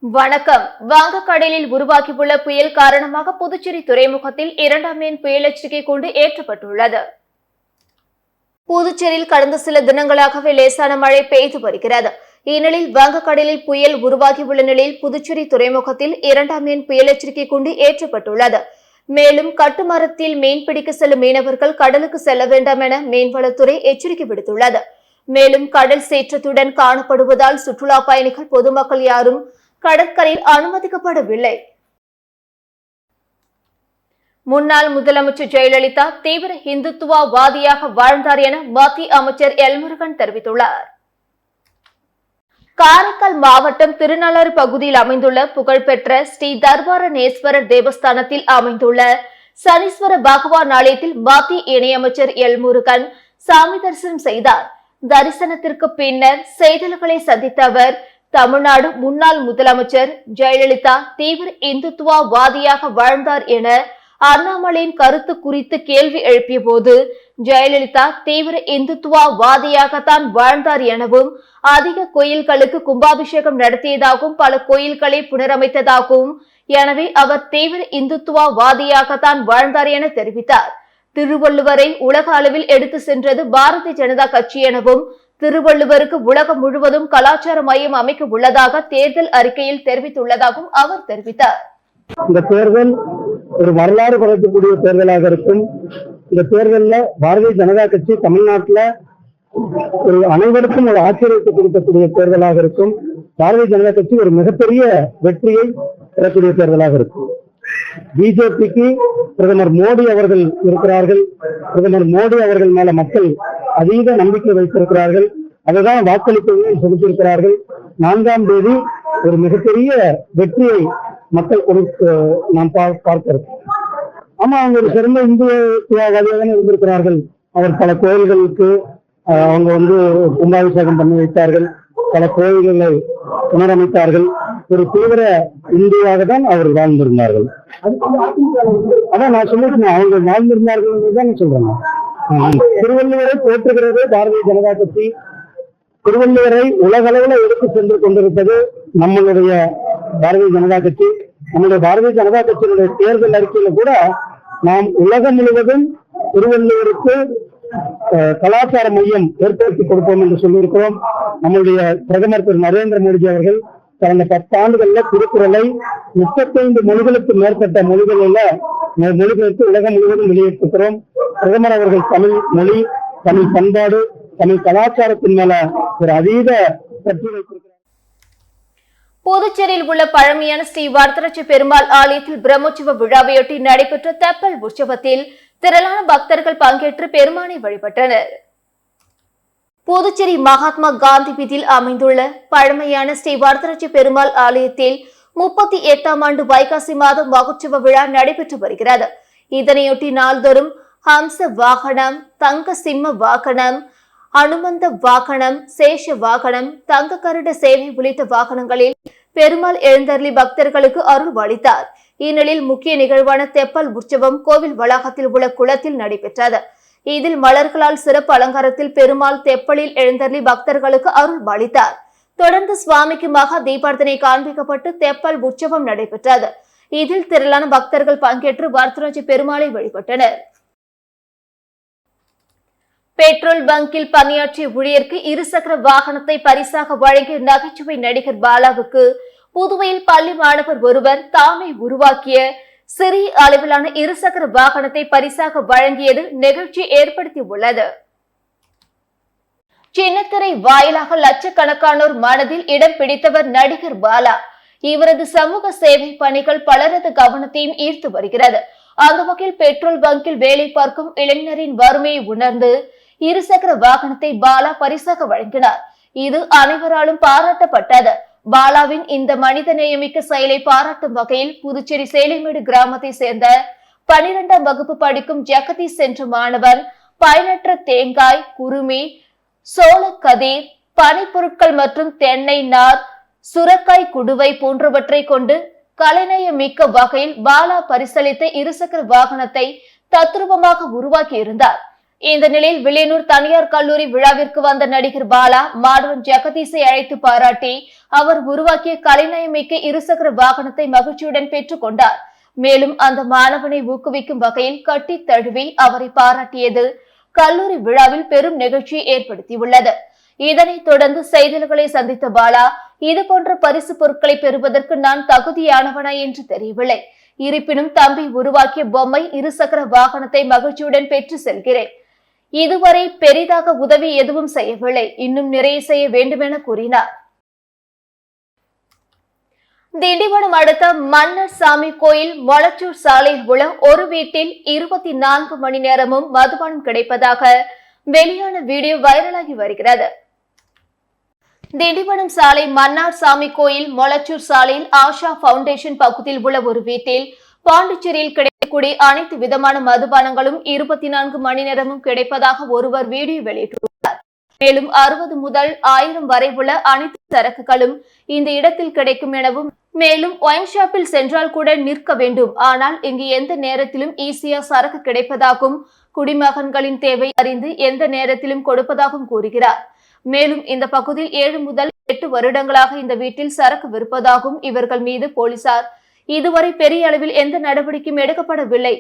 வணக்கம். வங்கக்கடலில் உருவாகியுள்ள புயல் காரணமாக புதுச்சேரி துறைமுகத்தில் 2ஆம் எண் புயல் எச்சரிக்கை கூண்டு ஏற்றப்பட்டுள்ளது. புதுச்சேரியில் கடந்த சில தினங்களாகவே லேசான மழை பெய்து வருகிறது. இந்நிலையில் வங்கக்கடலில் புயல் உருவாகியுள்ள நிலையில் புதுச்சேரி துறைமுகத்தில் 2ஆம் எண் புயல் எச்சரிக்கை கூண்டு ஏற்றப்பட்டுள்ளது. மேலும் கட்டுமரத்தில் மீன்பிடிக்க செல்லும் மீனவர்கள் கடலுக்கு செல்ல வேண்டாம் என மீன்வளத்துறை எச்சரிக்கை விடுத்துள்ளது. மேலும் கடல் சீற்றத்துடன் காணப்படுவதால் சுற்றுலா பயணிகள் பொதுமக்கள் யாரும் கடற்கரையில் அனுமதிக்கப்படவில்லை. முன்னாள் முதலமைச்சர் ஜெயலலிதா தீவிர இந்துத்துவவாதியாக வாழ்ந்தார் என மத்திய அமைச்சர் எல்முருகன் தெரிவித்துள்ளார். காரைக்கால் மாவட்டம் திருநள்ளாறு பகுதியில் அமைந்துள்ள புகழ்பெற்ற ஸ்ரீ தர்பாரணேஸ்வரர் தேவஸ்தானத்தில் அமைந்துள்ள சனீஸ்வர பகவான் ஆலயத்தில் மத்திய இணையமைச்சர் எல்முருகன் சாமி தரிசனம் செய்தார். தரிசனத்திற்கு பின்னர் செய்தியாளர்களை சந்தித்த அவர், தமிழ்நாடு முன்னாள் முதலமைச்சர் ஜெயலலிதா தீவிர இந்துத்துவவாதியாக வாழ்ந்தார் என அண்ணாமலையின் கருத்து குறித்து கேள்வி எழுப்பிய போது, ஜெயலலிதா தீவிர இந்துத்துவவாதியாகத்தான் வாழ்ந்தார் எனவும், அதிக கோயில்களுக்கு கும்பாபிஷேகம் நடத்தியதாகவும் பல கோயில்களை புனரமைத்ததாகவும், எனவே அவர் தீவிர இந்துத்துவவாதியாகத்தான் வாழ்ந்தார் என தெரிவித்தார். திருவள்ளுவரை உலக அளவில் எடுத்து சென்றது பாரதிய ஜனதா கட்சி எனவும், திருவள்ளுவருக்கு உலகம் முழுவதும் கலாச்சார மையம் அமைக்க உள்ளதாக தேர்தல் அறிக்கையில் தெரிவித்துள்ளதாகவும் அவர் தெரிவித்தார். இந்த தேர்தல் ஒரு வரலாறு படைக்கக்கூடிய தேர்தலாக இருக்கும். இந்த தேர்தலில் பாரதிய ஜனதா கட்சி தமிழ்நாட்டில் ஒரு அனைவருக்கும் ஒரு ஆச்சரியத்தை கொடுக்கக்கூடிய தேர்தலாக இருக்கும். பாரதிய ஜனதா கட்சி ஒரு மிகப்பெரிய வெற்றியை பெறக்கூடிய தேர்தலாக இருக்கும். பிஜேபிக்கு பிரதமர் மோடி அவர்கள் இருக்கிறார்கள். பிரதமர் மோடி அவர்கள் மேல மக்கள் அதீத நம்பிக்கை வைத்திருக்கிறார்கள். அதுதான் வாக்களிப்பையும் செலுத்தியிருக்கிறார்கள். 4ஆம் தேதி ஒரு மிகப்பெரிய வெற்றியை மக்கள் கொடுத்து நாம் பார்க்கிறோம். ஆமா, அவங்க ஒரு சிறந்த இந்துத்துவவாதியாக இருந்திருக்கிறார்கள். அவர் பல கோயில்களுக்கு அவங்க கும்பாபிஷேகம் பண்ணி வைத்தார்கள். பல கோயில்களை புனரமைத்தார்கள். ஒரு தீவிர இந்துவாக தான் அவர் வாழ்ந்திருந்தார்கள். அதான் நான் சொல்லிருக்கேன், அவங்க வாழ்ந்திருந்தார்கள் தான் சொல்றேன். திருவள்ளுவரை போற்றுகிறது பாரதிய ஜனதா கட்சி. திருவள்ளுவரை உலக அளவில் எடுத்து சென்று கொண்டிருப்பது நம்மளுடைய பாரதிய ஜனதா கட்சி. நம்முடைய பாரதிய ஜனதா கட்சியினுடைய தேர்தல் அறிக்கையில கூட நாம் உலகம் முழுவதும் திருவள்ளுவருக்கு கலாச்சார மையம் ஏற்படுத்தி கொடுப்போம் என்று சொல்லியிருக்கிறோம். நம்முடைய பிரதமர் திரு நரேந்திர மோடி அவர்கள் கடந்த 10 ஆண்டுகள்ல திருக்குறளை 35 மொழிகளுக்கு மேற்பட்ட மொழிகளுக்கு உலகம் முழுவதும் வெளியிட்டிருக்கிறோம். பிரதமர் அவர்கள் தமிழ் மொழி, தமிழ் பண்பாடு, தமிழ் கலாச்சாரத்தின் மேல ஒரு அதீத பற்றி வைத்திருக்கிறார். புதுச்சேரியில் உள்ள பழமையான ஸ்ரீ வரதராஜ பெருமாள் ஆலயத்தில் பிரம்மோற்சவ விழாவையொட்டி நடைபெற்ற தெப்பல் உற்சவத்தில் திரளான பக்தர்கள் பங்கேற்று பெருமானை வழிபட்டனர். புதுச்சேரி மகாத்மா காந்தி வீதியில் அமைந்துள்ள பழமையான ஸ்ரீ வரதராஜ பெருமாள் ஆலயத்தில் 38ஆம் ஆண்டு வைகாசி மாதம் மகோற்சவ விழா நடைபெற்று வருகிறது. இதனையொட்டி நாள்தோறும் ஹம்ச வாகனம், தங்க சிம்ம வாகனம், அனுமந்த வாகனம், சேஷ வாகனம், தங்க கருட சேவை உள்ளிட்ட வாகனங்களில் பெருமாள் எழுந்தருளி பக்தர்களுக்கு அருள் அளித்தார். இந்நிலையில் முக்கிய நிகழ்வான தெப்பல் உற்சவம் கோவில் வளாகத்தில் உள்ள குளத்தில் நடைபெற்றது. இதில் மலர்களால் சிறப்பு அலங்காரத்தில் பெருமாள் தெப்பலில் எழுந்தருளி பக்தர்களுக்கு அருள் அளித்தார். தொடர்ந்து சுவாமிக்கு மகா தீபார்த்தனை காண்பிக்கப்பட்டு தெப்பல் உற்சவம் நடைபெற்றது. இதில் திரளான பக்தர்கள் பங்கேற்று வரதராஜ பெருமாளை வழிபட்டனர். பெட்ரோல் பங்கில் பணியாற்றிய ஊழியருக்கு இருசக்கர வாகனத்தை பரிசாக வழங்கிய நகைச்சுவை நடிகர் பாலாவுக்கு புதுவையில் பள்ளி மாணவர் ஒருவர் தாமே உருவாக்கிய சிறிய அளவிலான இருசக்கர வாகனத்தை பரிசாக வழங்கியது நிகழ்ச்சி ஏற்படுத்தியுள்ளது. சின்னத்திரை வாயிலாக லட்சக்கணக்கானோர் மனதில் இடம் பிடித்தவர் நடிகர் பாலா. இவரது சமூக சேவை பணிகள் பலரது கவனத்தையும் ஈர்த்து வருகிறது. அந்த வகையில் பெட்ரோல் பங்கில் வேலை பார்க்கும் இளைஞரின் வறுமையை உணர்ந்து இருசக்கர வாகனத்தை பாலா பரிசாக வழங்கினார். இது அனைவராலும் பாராட்டப்பட்டது. பாலாவின் இந்த மனித நேயமிக்க செயலை பாராட்டும் வகையில் புதுச்சேரி சேலைமேடு கிராமத்தை சேர்ந்த 12ஆம் வகுப்பு படிக்கும் ஜெகதீஷ் என்ற மாணவன் பயனற்ற தேங்காய், குருமி, சோளக்கதிர், பனைப்பொருட்கள் மற்றும் தென்னை நார், சுரக்காய் குடுவை போன்றவற்றை கொண்டு கலைநயமிக்க வகையில் பாலா பரிசளித்த இருசக்கர வாகனத்தை தத்ரூபமாக உருவாக்கி இருந்தார். இந்த நிலையில் வில்லியனூர் தனியார் கல்லூரி விழாவிற்கு வந்த நடிகர் பாலா மாணவன் ஜெகதீஷை அழைத்து பாராட்டி அவர் உருவாக்கிய கலைநயமிக்க இருசக்கர வாகனத்தை மகிழ்ச்சியுடன் பெற்றுக் கொண்டார். மேலும் அந்த மாணவனை ஊக்குவிக்கும் வகையில் கட்டி தழுவி அவரை பாராட்டியது கல்லூரி விழாவில் பெரும் நிகழ்ச்சியை ஏற்படுத்தியுள்ளது. இதனைத் தொடர்ந்து செய்தியாளர்களை சந்தித்த பாலா, இதுபோன்ற பரிசு பொருட்களை பெறுவதற்கு நான் தகுதியானவனா என்று தெரியவில்லை. இருப்பினும் தம்பி உருவாக்கிய பொம்மை இருசக்கர வாகனத்தை மகிழ்ச்சியுடன் பெற்று செல்கிறேன். இதுவரை பெரிதாக உதவி எதுவும் செய்யவில்லை, இன்னும் நிறைய செய்ய வேண்டும் என கூறினார். திண்டிவனம் அடுத்த மன்னர் சாமி கோயில் மொளச்சூர் சாலையில் உள்ள ஒரு வீட்டில் 24 மணி நேரமும் மதுபானம் கிடைப்பதாக வெளியான வீடியோ வைரலாகி வருகிறது. திண்டிவனம் சாலை மன்னார் சாமி கோயில் மொளச்சூர் சாலையில் ஆஷா பவுண்டேஷன் பகுதியில் உள்ள ஒரு வீட்டில் பாண்டிச்சேரியில் கிடைக்கக்கூடிய அனைத்து விதமான மதுபானங்களும் 24 மணி நேரமும் கிடைப்பதாக ஒருவர் வீடியோ வெளியிட்டுள்ளார். மேலும் 60 முதல் 1000 வரை உள்ள அனைத்து சரக்குகளும் இந்த இடத்தில் கிடைக்கும் எனவும், மேலும் ஒயின் ஷாப்பில் சென்றால் கூட நிற்க வேண்டும், ஆனால் இங்கு எந்த நேரத்திலும் ஈஸியா சரக்கு கிடைப்பதாகவும் குடிமகன்களின் தேவை அறிந்து எந்த நேரத்திலும் கொடுப்பதாகவும் கூறுகிறார். மேலும் இந்த பகுதியில் 7 முதல் 8 வருடங்களாக இந்த வீட்டில் சரக்கு விற்பதாகவும், இவர்கள் மீது போலீசார் இதுவரை பெரிய அளவில் எந்த நடவடிக்கையும் எடுக்கப்படவில்லை.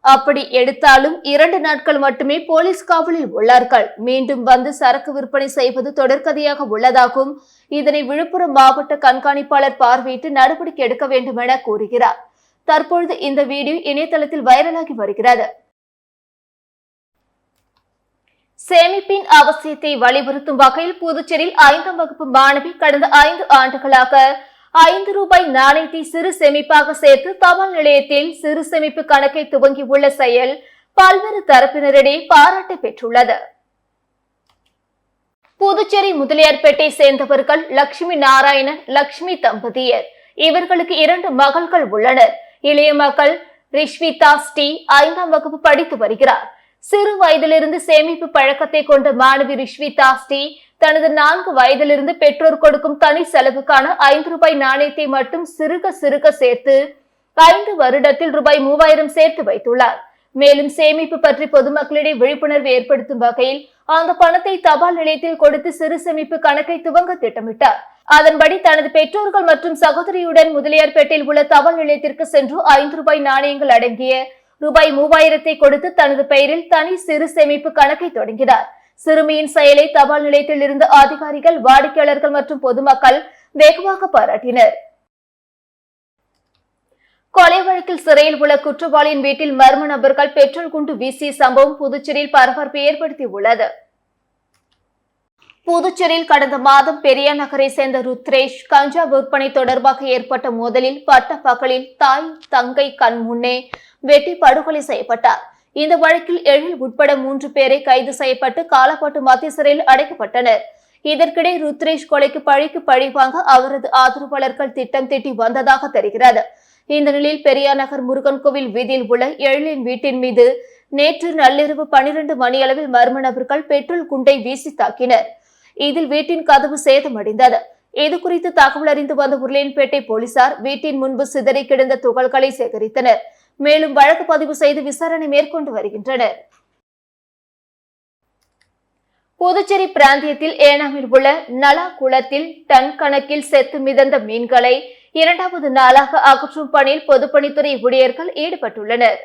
அப்படி எடுத்தாலும் 2 நாட்கள் மட்டுமே போலீஸ் காவலில் உள்ளார்கள். மீண்டும் வந்து சரக்கு விற்பனை செய்வது தொடர்கதையாக உள்ளதாகவும், இதனை விழுப்புரம் மாவட்ட கண்காணிப்பாளர் பார்வையிட்டு நடவடிக்கை எடுக்க வேண்டும் என கூறுகிறார். தற்பொழுது இந்த வீடியோ இணையதளத்தில் வைரலாகி வருகிறது. சேமிப்பின் அவசியத்தை வலியுறுத்தும் வகையில் புதுச்சேரியில் 5ஆம் வகுப்பு மாணவி கடந்த 5 ஆண்டுகளாக 5 ரூபாய் நாணயத்தை சிறு சேமிப்பாக சேர்த்து தபால் நிலையத்தில் சிறு சேமிப்பு கணக்கை துவங்கியுள்ள செயல் பல்வேறு தரப்பினரிடையே பாராட்டை பெற்றுள்ளது. புதுச்சேரி முதலியார்பேட்டை சேர்ந்தவர்கள் லட்சுமி நாராயணன், லட்சுமி தம்பதியர். இவர்களுக்கு 2 மகள்கள் உள்ளனர். இளைய மகள் ரிஷ்விதா ஸ்ரீ 5ஆம் வகுப்பு படித்து வருகிறார். சிறு வயதிலிருந்து சேமிப்பு பழக்கத்தை கொண்ட மாணவி ரிஷ்விதா ஸ்ரீ தனது 4 வயதிலிருந்து பெற்றோர் கொடுக்கும் தனி செலவுக்கான 5 ரூபாய் நாணயத்தை மட்டும் சிறுக சிறுக சேர்த்து 5 வருடத்தில் ரூபாய் 3000 சேர்த்து வைத்துள்ளார். மேலும் சேமிப்பு பற்றி பொதுமக்களிடையே விழிப்புணர்வு ஏற்படுத்தும் வகையில் அந்த பணத்தை தபால் நிலையத்தில் கொடுத்து சிறு சேமிப்பு கணக்கை துவங்க திட்டமிட்டார். அதன்படி தனது பெற்றோர்கள் மற்றும் சகோதரியுடன் முதலியார்பேட்டையில் உள்ள தபால் நிலையத்திற்கு சென்று 5 ரூபாய் நாணயங்கள் அடங்கிய ரூபாய் 3000 கொடுத்து தனது பெயரில் தனி சிறு சேமிப்பு கணக்கை தொடங்கினார். சிறுமியின் செயலை தபால் நிலையத்தில் இருந்த அதிகாரிகள், வாடிக்கையாளர்கள் மற்றும் பொதுமக்கள் வெகுவாக பாராட்டினர். கொலை வழக்கில் சிறையில் உள்ள குற்றவாளியின் வீட்டில் மர்ம நபர்கள் பெட்ரோல் குண்டு வீசிய சம்பவம் புதுச்சேரியில் பரபரப்பை ஏற்படுத்தியுள்ளது. புதுச்சேரியில் கடந்த மாதம் பெரியா நகரை சேர்ந்த ருத்ரேஷ் கஞ்சா விற்பனை தொடர்பாக ஏற்பட்ட மோதலில் பட்ட பகலில் தாய் தங்கை கண் முன்னே வெட்டி படுகொலை செய்யப்பட்டார். இந்த வழக்கில் எழில் உட்பட 3 பேரை கைது செய்யப்பட்டு காலப்பாட்டு மத்திய சிறையில் அடைக்கப்பட்டனர். இதற்கிடையே ருத்ரேஷ் கொலைக்கு பழிக்கு பழி வாங்க அவரது ஆதரவாளர்கள் திட்டம் தீட்டி வந்ததாக தெரிகிறது. இந்த நிலையில் பெரியா நகர் முருகன் கோவில் வீதியில் உள்ள எழிலின் வீட்டின் மீது நேற்று நள்ளிரவு 12 மணி அளவில் மர்ம நபர்கள் பெட்ரோல் குண்டை வீசி தாக்கினர். இதில் வீட்டின் கதவு சேதமடைந்தது. இதுகுறித்து தகவல் அறிந்து வந்த உருளையன்பேட்டை போலீசார் வீட்டின் முன்பு சிதறி கிடந்த துகள்களை சேகரித்தனர். மேலும் வழக்கு பதிவு செய்து விசாரணை மேற்கொண்டு வருகின்றனர். புதுச்சேரி பிராந்தியத்தில் ஏனாமில் உள்ள நலா குளத்தில் டன் கணக்கில் செத்து மிதந்த மீன்களை 2வது நாளாக அகற்றும் பணியில் பொதுப்பணித்துறை ஊழியர்கள் ஈடுபட்டுள்ளனர்.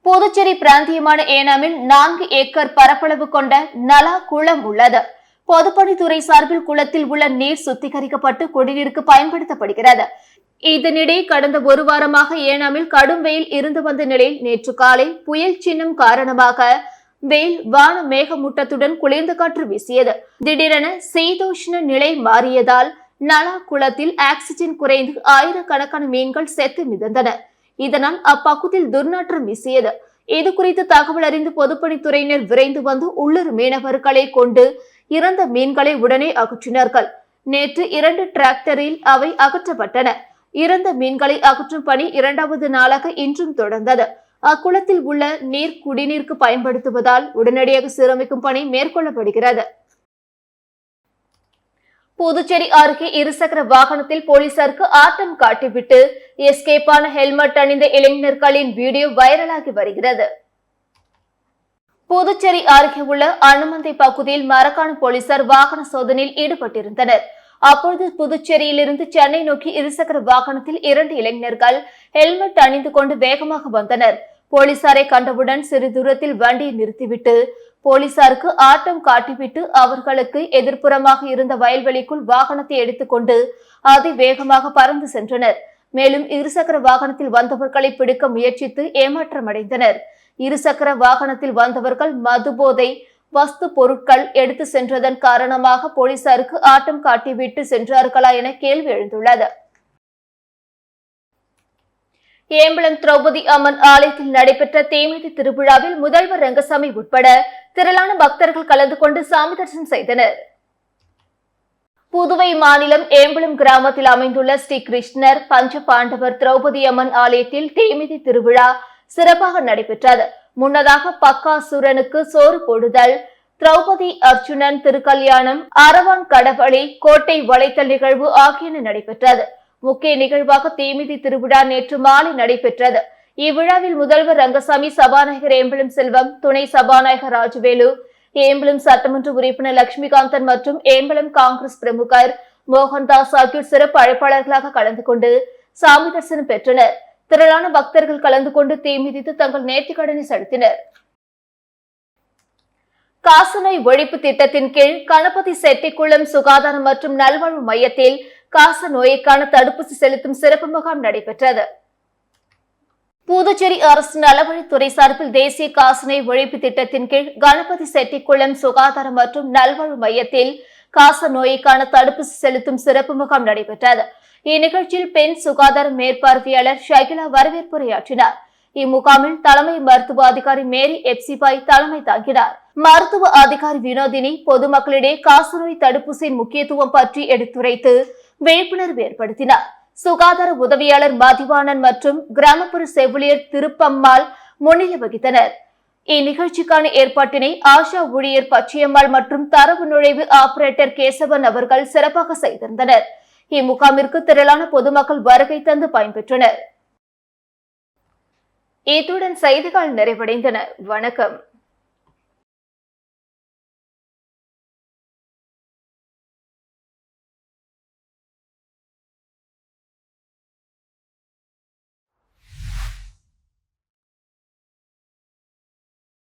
புதுச்சேரி பிராந்தியமான ஏனாமில் 4 ஏக்கர் பரப்பளவு கொண்ட நலா குளம் உள்ளது. பொதுப்பணித்துறை சார்பில் குளத்தில் உள்ள நீர் சுத்திகரிக்கப்பட்டு குடிநீருக்கு பயன்படுத்தப்படுகிறது. இதனிடையே கடந்த 1 வாரமாக ஏனாமில் கடும் வெயில் இருந்து வந்த நிலையில் நேற்று காலை புயல் சின்னம் காரணமாக வெயில் வான மேகமூட்டத்துடன் குளிர்ந்த காற்று வீசியது. திடீரென சீதோஷ்ண நிலை மாறியதால் நலா குளத்தில் ஆக்சிஜன் குறைந்து ஆயிரக்கணக்கான மீன்கள் செத்து மிதந்தன. இதனால் அப்பகுதியில் துர்நாற்றம் வீசியது. இது குறித்து தகவல் அறிந்து பொதுப்பணித்துறையினர் விரைந்து வந்து உள்ளூர் மீனவர்களை கொண்டு இறந்த மீன்களை உடனே அகற்றினார்கள். நேற்று 2 டிராக்டரில் அவை அகற்றப்பட்டன. இறந்த மீன்களை அகற்றும் பணி 2வது நாளாக இன்றும் தொடர்ந்தது. அக்குளத்தில் உள்ள நீர் குடிநீருக்கு பயன்படுத்துவதால் உடனடியாக சீரமைக்கும் பணி மேற்கொள்ளப்படுகிறது. புதுச்சேரி அருகே இருசக்கர வாகனத்தில் போலீசாருக்கு ஆட்டம் காட்டிவிட்டு எஸ்கேப்பான ஹெல்மெட் அணிந்த இளைஞர்களின் வீடியோ வைரலாகி வருகிறது. புதுச்சேரி அருகே உள்ள அனுமந்தை பகுதியில் மரக்காண போலீசார் வாகன சோதனையில் ஈடுபட்டிருந்தனர். அப்பொழுது புதுச்சேரியிலிருந்து சென்னை நோக்கி இருசக்கர வாகனத்தில் 2 இளைஞர்கள் ஹெல்மெட் அணிந்து கொண்டு வேகமாக வந்தனர். போலீசாரை கண்டவுடன் சிறு தூரத்தில் வண்டியை நிறுத்திவிட்டு போலீசாருக்கு ஆட்டம் காட்டிவிட்டு அவர்களுக்கு எதிர்ப்புறமாக இருந்த வயல்வெளிக்குள் வாகனத்தை எடுத்துக்கொண்டு அதிவேகமாக பறந்து சென்றனர். மேலும் இருசக்கர வாகனத்தில் வந்தவர்களை பிடிக்க முயற்சித்து ஏமாற்றமடைந்தனர். இருசக்கர வாகனத்தில் வந்தவர்கள் மதுபோதை வஸ்து பொருட்கள் எடுத்து சென்றதன் காரணமாக போலீசாருக்கு ஆட்டம் காட்டிவிட்டு சென்றார்களா என கேள்வி எழுந்துள்ளது. ஏம்பலம் திரௌபதி அம்மன் ஆலயத்தில் நடைபெற்ற தேமிதி திருவிழாவில் முதல்வர் ரங்கசாமி உட்பட திரளான பக்தர்கள் கலந்து கொண்டு சாமி தரிசனம் செய்தனர். புதுவை மாநிலம் ஏம்பலம் கிராமத்தில் அமைந்துள்ள ஸ்ரீ கிருஷ்ணர் பஞ்ச பாண்டவர் திரௌபதி அம்மன் ஆலயத்தில் தேமிதி திருவிழா சிறப்பாக நடைபெற்றது. முன்னதாக பக்காசுரனுக்கு சோறு போடுதல், திரௌபதி அர்ஜுனன் திருக்கல்யாணம், அரவான் கடவழி, கோட்டை வளைத்தல் நிகழ்வு ஆகியன நடைபெற்றது. முக்கிய நிகழ்வாக தேமிதி திருவிழா நேற்று மாலை நடைபெற்றது. இவ்விழாவில் முதல்வர் ரங்கசாமி, சபாநாயகர் ஏம்பலம் செல்வம், துணை சபாநாயகர் ராஜவேலு, ஏம்பலம் சட்டமன்ற உறுப்பினர் லட்சுமிகாந்தன் மற்றும் ஏம்பலம் காங்கிரஸ் பிரமுகர் மோகன்தாஸ் ஆகியோர் சிறப்பு அழைப்பாளர்களாக கலந்து கொண்டு சாமி தரிசனம் பெற்றனர். திரளான பக்தர்கள் கலந்து கொண்டு தீ மிதித்து தங்கள் நேர்த்திக்கடனை செலுத்தினர். காசநோய் ஒழிப்பு திட்டத்தின் கீழ் கணபதி செட்டிக்குளம் சுகாதாரம் மற்றும் நல்வாழ்வு மையத்தில் காச நோய்க்கான தடுப்பூசி செலுத்தும் சிறப்பு முகாம் நடைபெற்றது. புதுச்சேரி அரசு நலவழித்துறை சார்பில் தேசிய காசநோய் ஒழிப்பு திட்டத்தின் கீழ் கணபதி செட்டிக்குளம் சுகாதாரம் மற்றும் நல்வாழ்வு மையத்தில் காச நோய்க்கான தடுப்பூசி செலுத்தும் சிறப்பு முகாம் நடைபெற்றது. இந்நிகழ்ச்சியில் பெண் சுகாதார மேற்பார்வையாளர் ஷகிலா வரவேற்புரையாற்றினார். இம்முகாமில் தலைமை மருத்துவ அதிகாரி மேரி எப்சிபாய் தலைமை தாங்கினார். மருத்துவ அதிகாரி வினோதினி பொதுமக்களிடையே காசநோய் தடுப்பூசியின் முக்கியத்துவம் பற்றி எடுத்துரைத்து விழிப்புணர்வு ஏற்படுத்தினார். சுகாதார உதவியாளர் மதிவாணன் மற்றும் கிராமப்புற செவிலியர் திருப்பம்மாள் முன்னிலை வகித்தனர். இந்நிகழ்ச்சிக்கான ஏற்பாட்டினை ஆஷா ஊழியர் பச்சையம்மாள் மற்றும் தரவு நுழைவு ஆபரேட்டர் கேசவன் அவர்கள் சிறப்பாக செய்திருந்தனர். இம்முகாமிற்கு திரளான பொதுமக்கள் வருகை தந்து பயன்பெற்றனர். இத்துடன் செய்திகள் நிறைவடைந்தன. வணக்கம்.